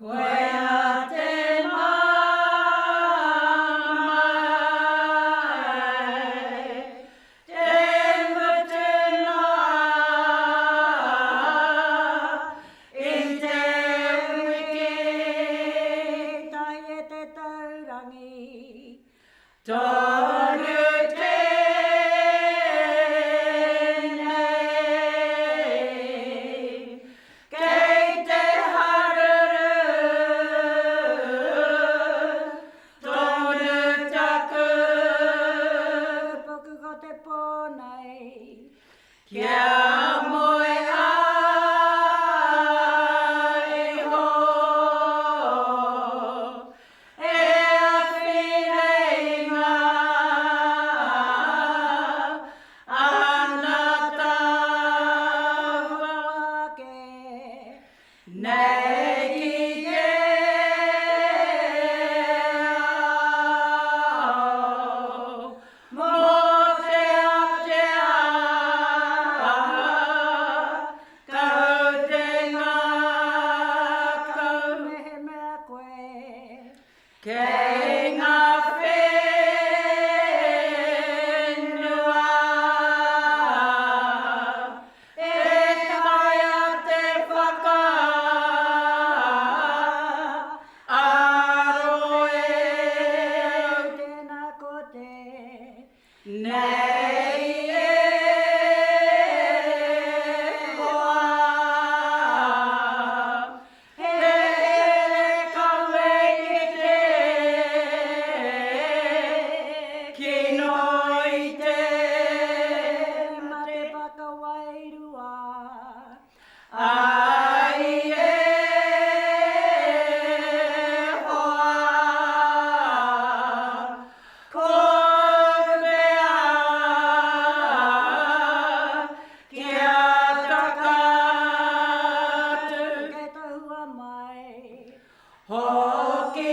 Wea te mai, te mutuna I te wiki, tai e te taurangi, tonu tēnei, kei te haruru, tonu taku, puku ko te pōnei, kia moe ai ho, e awhineinga, ana taua wake, nei ki te ao, mō te atea, kau te ngā, kau mehemea koe, kei ngā whenua, e tai a te whaka, aroe au tēnā ko te, nei e hoa, he kawe ki te, kino I te, ma te whakawairua, ai e hoa, ko mea, kia takatu, ke tahua mai, hoki